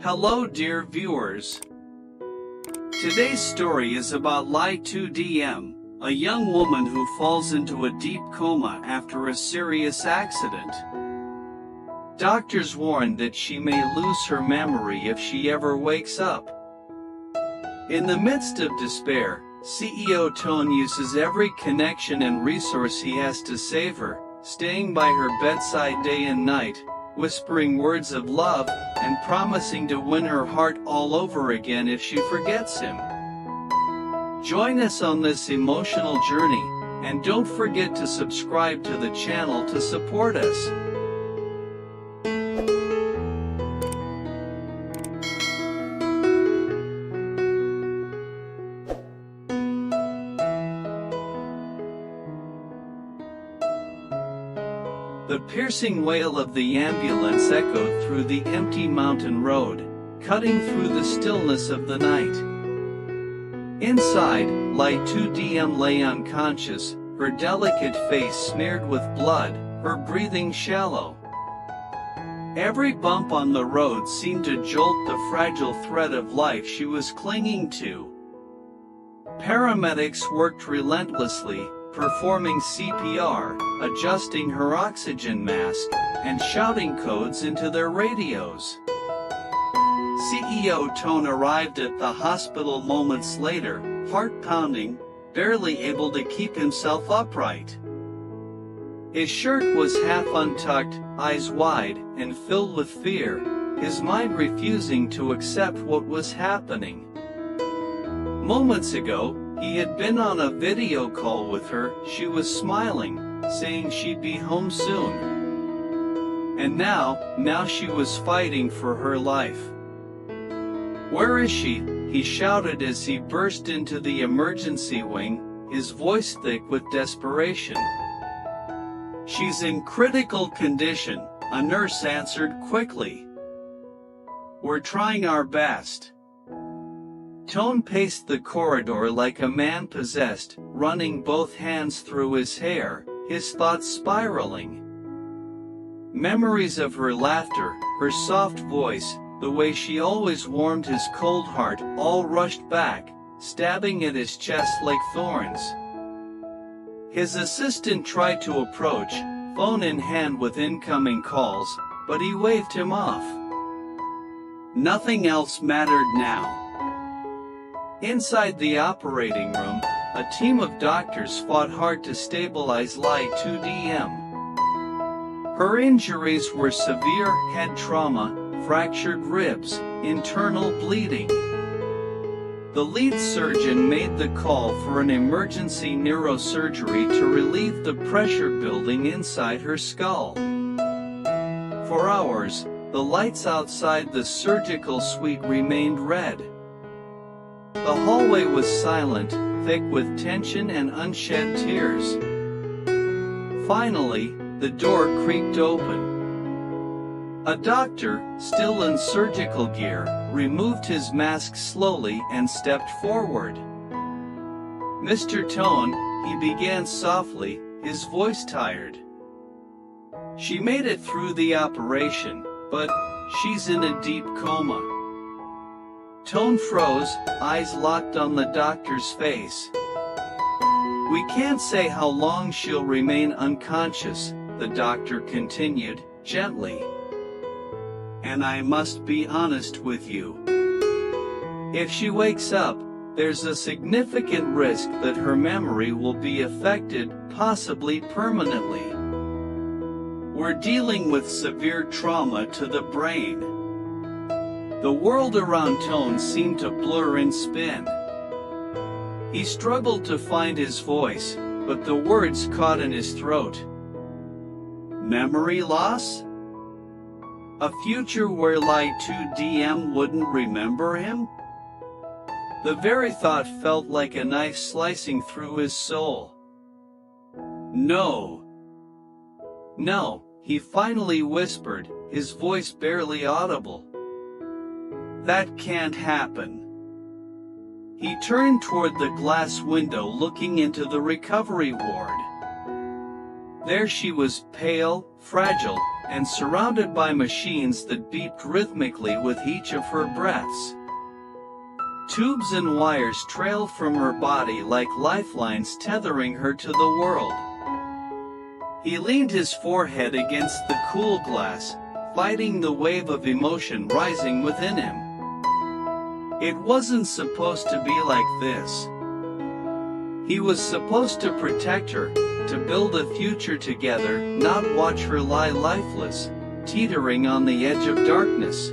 Hello dear viewers. Today's story is about Ly Tu Diem, a young woman who falls into a deep coma after a serious accident. Doctors warn that she may lose her memory if she ever wakes up. In the midst of despair, CEO Toan uses every connection and resource he has to save her, staying by her bedside day and night, whispering words of love, and promising to win her heart all over again if she forgets him. Join us on this emotional journey, and don't forget to subscribe to the channel to support us. The piercing wail of the ambulance echoed through the empty mountain road, cutting through the stillness of the night. Inside, Ly Tu Diem lay unconscious, her delicate face smeared with blood, her breathing shallow. Every bump on the road seemed to jolt the fragile thread of life she was clinging to. Paramedics worked relentlessly, performing CPR, adjusting her oxygen mask, and shouting codes into their radios. CEO Toan arrived at the hospital moments later, heart pounding, barely able to keep himself upright. His shirt was half untucked, eyes wide, and filled with fear, his mind refusing to accept what was happening. Moments ago, he had been on a video call with her, she was smiling, saying she'd be home soon. And now she was fighting for her life. "Where is she?" he shouted as he burst into the emergency wing, his voice thick with desperation. "She's in critical condition," a nurse answered quickly. "We're trying our best." Toan paced the corridor like a man possessed, running both hands through his hair, his thoughts spiraling. Memories of her laughter, her soft voice, the way she always warmed his cold heart, all rushed back, stabbing at his chest like thorns. His assistant tried to approach, phone in hand with incoming calls, but he waved him off. Nothing else mattered now. Inside the operating room, a team of doctors fought hard to stabilize Ly Tu Diem. Her injuries were severe head trauma, fractured ribs, internal bleeding. The lead surgeon made the call for an emergency neurosurgery to relieve the pressure building inside her skull. For hours, the lights outside the surgical suite remained red. The hallway was silent, thick with tension and unshed tears. Finally, the door creaked open. A doctor, still in surgical gear, removed his mask slowly and stepped forward. "Mr. Toan," he began softly, his voice tired. "She made it through the operation, but she's in a deep coma." Toan froze, eyes locked on the doctor's face. "We can't say how long she'll remain unconscious," the doctor continued, gently. "And I must be honest with you. If she wakes up, there's a significant risk that her memory will be affected, possibly permanently. We're dealing with severe trauma to the brain." The world around Toan seemed to blur and spin. He struggled to find his voice, but the words caught in his throat. Memory loss? A future where Ly Tu Diem wouldn't remember him? The very thought felt like a knife slicing through his soul. "No. No," he finally whispered, his voice barely audible. "That can't happen." He turned toward the glass window looking into the recovery ward. There she was, pale, fragile, and surrounded by machines that beeped rhythmically with each of her breaths. Tubes and wires trailed from her body like lifelines tethering her to the world. He leaned his forehead against the cool glass, fighting the wave of emotion rising within him. It wasn't supposed to be like this. He was supposed to protect her, to build a future together, not watch her lie lifeless, teetering on the edge of darkness.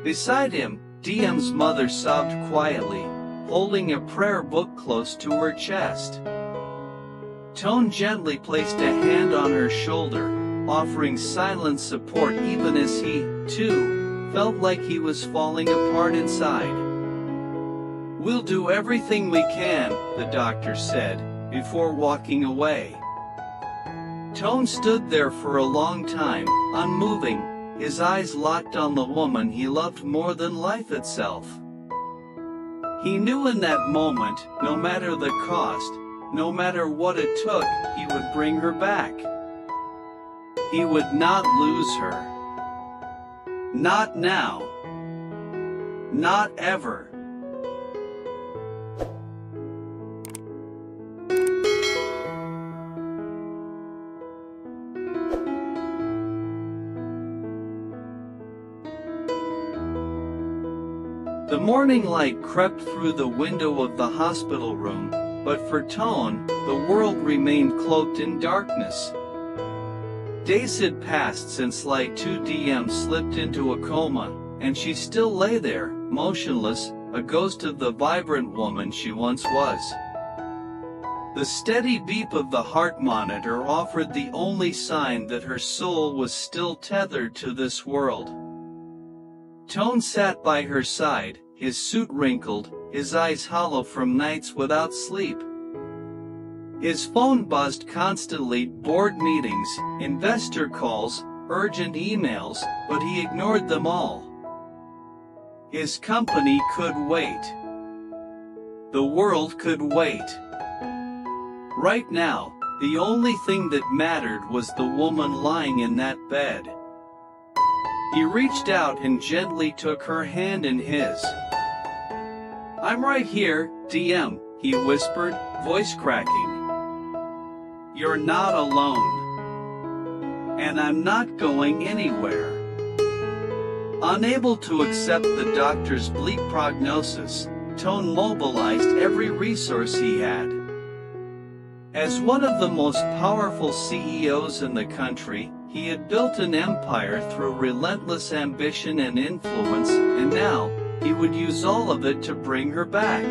Beside him, Diem's mother sobbed quietly, holding a prayer book close to her chest. Toan gently placed a hand on her shoulder, offering silent support even as he, too, felt like he was falling apart inside. "We'll do everything we can," the doctor said, before walking away. Toan stood there for a long time, unmoving, his eyes locked on the woman he loved more than life itself. He knew in that moment, no matter the cost, no matter what it took, he would bring her back. He would not lose her. Not now. Not ever. The morning light crept through the window of the hospital room, but for Toan, the world remained cloaked in darkness. Days had passed since Ly Tu Diem slipped into a coma, and she still lay there, motionless, a ghost of the vibrant woman she once was. The steady beep of the heart monitor offered the only sign that her soul was still tethered to this world. Toan sat by her side, his suit wrinkled, his eyes hollow from nights without sleep. His phone buzzed constantly, board meetings, investor calls, urgent emails, but he ignored them all. His company could wait. The world could wait. Right now, the only thing that mattered was the woman lying in that bed. He reached out and gently took her hand in his. "I'm right here, Diem," he whispered, voice cracking. "You're not alone. And I'm not going anywhere." Unable to accept the doctor's bleak prognosis, Toan mobilized every resource he had. As one of the most powerful CEOs in the country, he had built an empire through relentless ambition and influence, and now, he would use all of it to bring her back.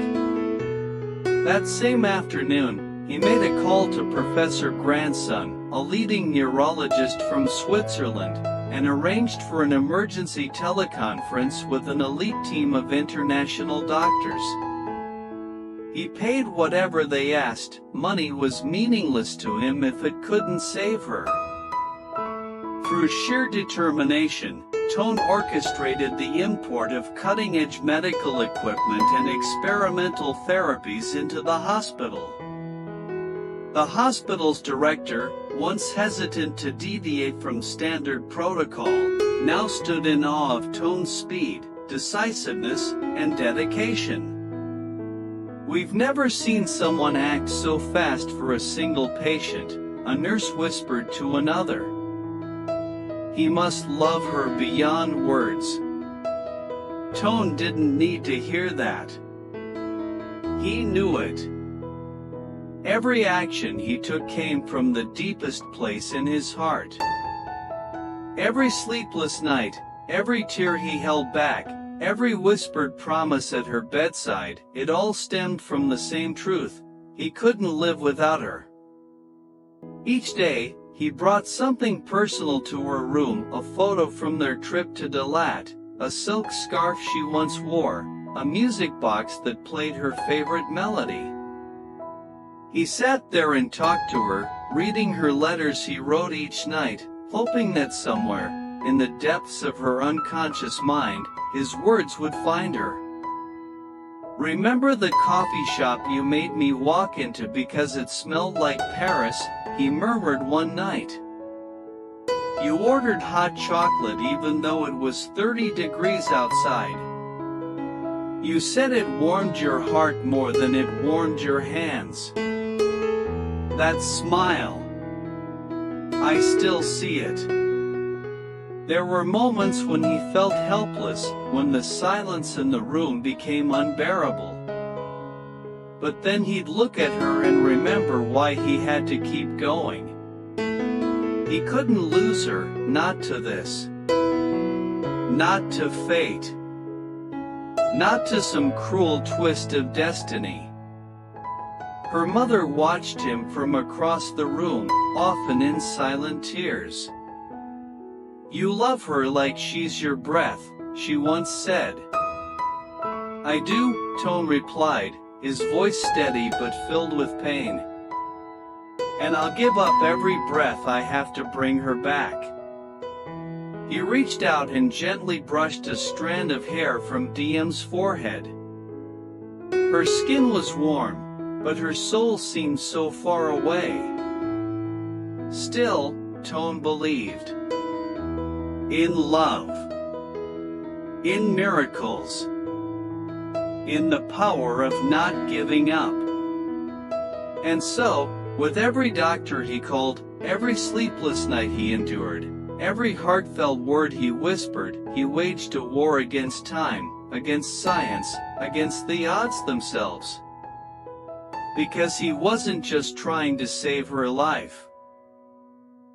That same afternoon, he made a call to Professor Grandson, a leading neurologist from Switzerland, and arranged for an emergency teleconference with an elite team of international doctors. He paid whatever they asked. Money was meaningless to him if it couldn't save her. Through sheer determination, Toan orchestrated the import of cutting-edge medical equipment and experimental therapies into the hospital. The hospital's director, once hesitant to deviate from standard protocol, now stood in awe of Toan's speed, decisiveness, and dedication. "We've never seen someone act so fast for a single patient," a nurse whispered to another. "He must love her beyond words." Toan didn't need to hear that. He knew it. Every action he took came from the deepest place in his heart. Every sleepless night, every tear he held back, every whispered promise at her bedside, it all stemmed from the same truth: he couldn't live without her. Each day, he brought something personal to her room, a photo from their trip to Dalat, a silk scarf she once wore, a music box that played her favorite melody. He sat there and talked to her, reading her letters he wrote each night, hoping that somewhere, in the depths of her unconscious mind, his words would find her. "Remember the coffee shop you made me walk into because it smelled like Paris?" he murmured one night. You ordered hot chocolate even though it was 30 degrees outside. You said it warmed your heart more than it warmed your hands. That smile. I still see it. There were moments when he felt helpless, when the silence in the room became unbearable. But then he'd look at her and remember why he had to keep going. He couldn't lose her, not to this. Not to fate. Not to some cruel twist of destiny. Her mother watched him from across the room, often in silent tears. "You love her like she's your breath," she once said. "I do," Toan replied, his voice steady but filled with pain. "And I'll give up every breath I have to bring her back." He reached out and gently brushed a strand of hair from Diem's forehead. Her skin was warm, but her soul seemed so far away. Still, Toan believed. In love. In miracles. In the power of not giving up. And so, with every doctor he called, every sleepless night he endured, every heartfelt word he whispered, he waged a war against time, against science, against the odds themselves. Because he wasn't just trying to save her life.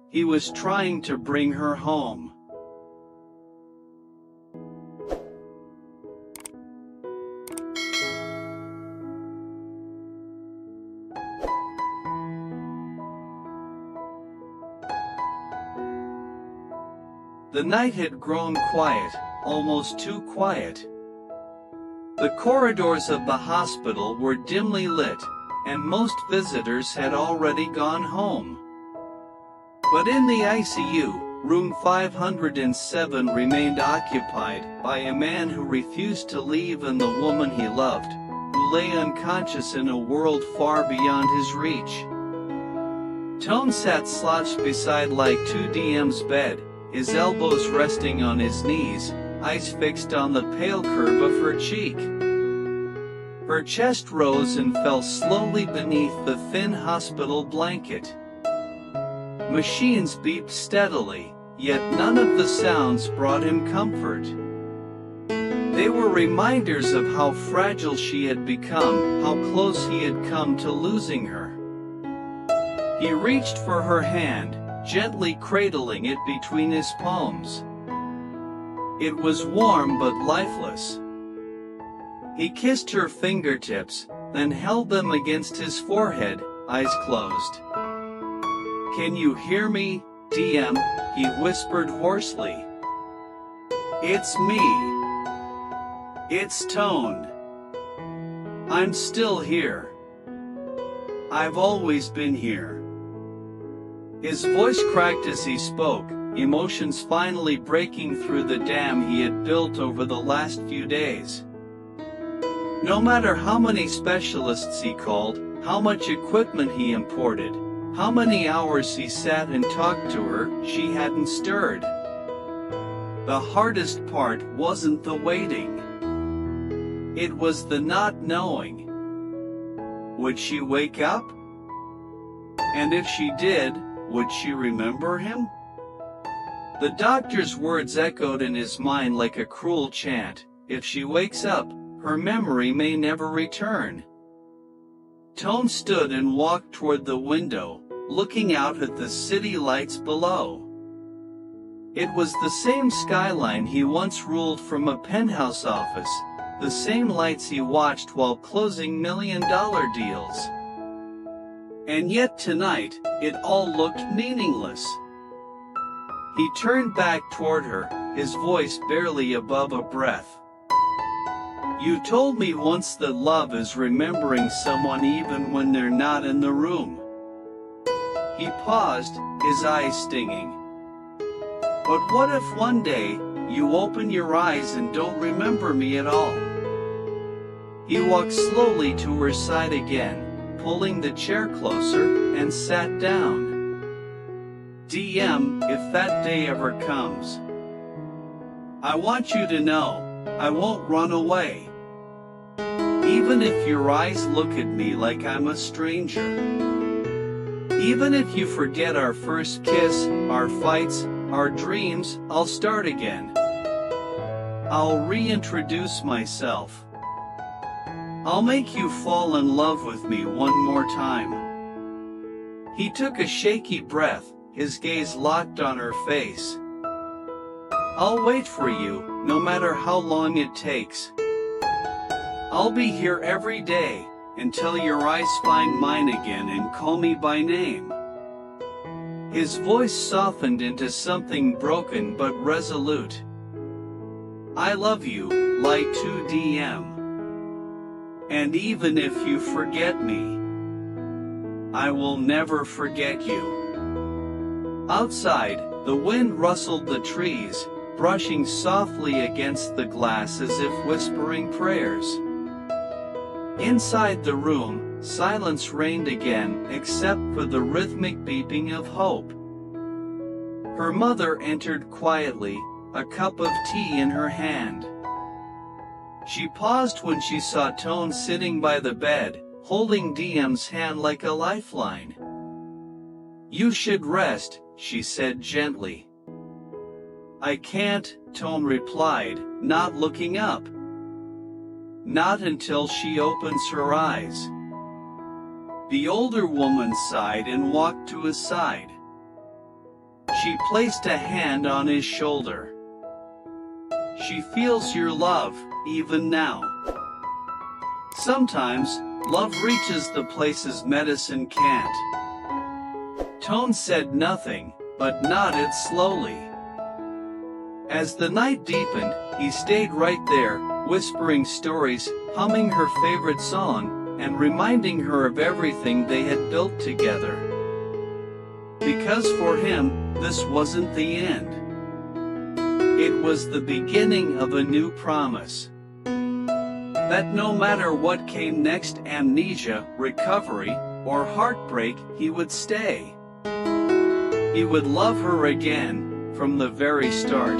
He was trying to bring her home. The night had grown quiet, almost too quiet. The corridors of the hospital were dimly lit, and most visitors had already gone home. But in the ICU, room 507 remained occupied by a man who refused to leave and the woman he loved, who lay unconscious in a world far beyond his reach. Toan sat slouched beside Ly Tu Diem's bed, his elbows resting on his knees, eyes fixed on the pale curve of her cheek. Her chest rose and fell slowly beneath the thin hospital blanket. Machines beeped steadily, yet none of the sounds brought him comfort. They were reminders of how fragile she had become, how close he had come to losing her. He reached for her hand, gently cradling it between his palms. It was warm but lifeless. He kissed her fingertips, then held them against his forehead, eyes closed. "Can you hear me, Diem?" he whispered hoarsely. "It's me. It's Toan. I'm still here. I've always been here." His voice cracked as he spoke, emotions finally breaking through the dam he had built over the last few days. No matter how many specialists he called, how much equipment he imported, how many hours he sat and talked to her, she hadn't stirred. The hardest part wasn't the waiting. It was the not knowing. Would she wake up? And if she did, would she remember him? The doctor's words echoed in his mind like a cruel chant. If she wakes up, her memory may never return. Toan stood and walked toward the window, looking out at the city lights below. It was the same skyline he once ruled from a penthouse office, the same lights he watched while closing million-dollar deals. And yet tonight, it all looked meaningless. He turned back toward her, his voice barely above a breath. "You told me once that love is remembering someone even when they're not in the room." He paused, his eyes stinging. "But what if one day, you open your eyes and don't remember me at all?" He walked slowly to her side again, pulling the chair closer, and sat down. DM, if that day ever comes. I want you to know, I won't run away. Even if your eyes look at me like I'm a stranger. Even if you forget our first kiss, our fights, our dreams, I'll start again. I'll reintroduce myself. I'll make you fall in love with me one more time. He took a shaky breath, his gaze locked on her face. I'll wait for you, no matter how long it takes. I'll be here every day, until your eyes find mine again and call me by name. His voice softened into something broken but resolute. I love you, Ly Tu Diem. And even if you forget me, I will never forget you. Outside, the wind rustled the trees, brushing softly against the glass as if whispering prayers. Inside the room, silence reigned again, except for the rhythmic beeping of hope. Her mother entered quietly, a cup of tea in her hand. She paused when she saw Toan sitting by the bed, holding Diem's hand like a lifeline. You should rest, she said gently. I can't, Toan replied, not looking up. Not until she opens her eyes. The older woman sighed and walked to his side. She placed a hand on his shoulder. She feels your love, even now. Sometimes, love reaches the places medicine can't. Toan said nothing, but nodded slowly. As the night deepened, he stayed right there, whispering stories, humming her favorite song, and reminding her of everything they had built together. Because for him, this wasn't the end. It was the beginning of a new promise. That no matter what came next, amnesia, recovery, or heartbreak, he would stay. He would love her again, from the very start.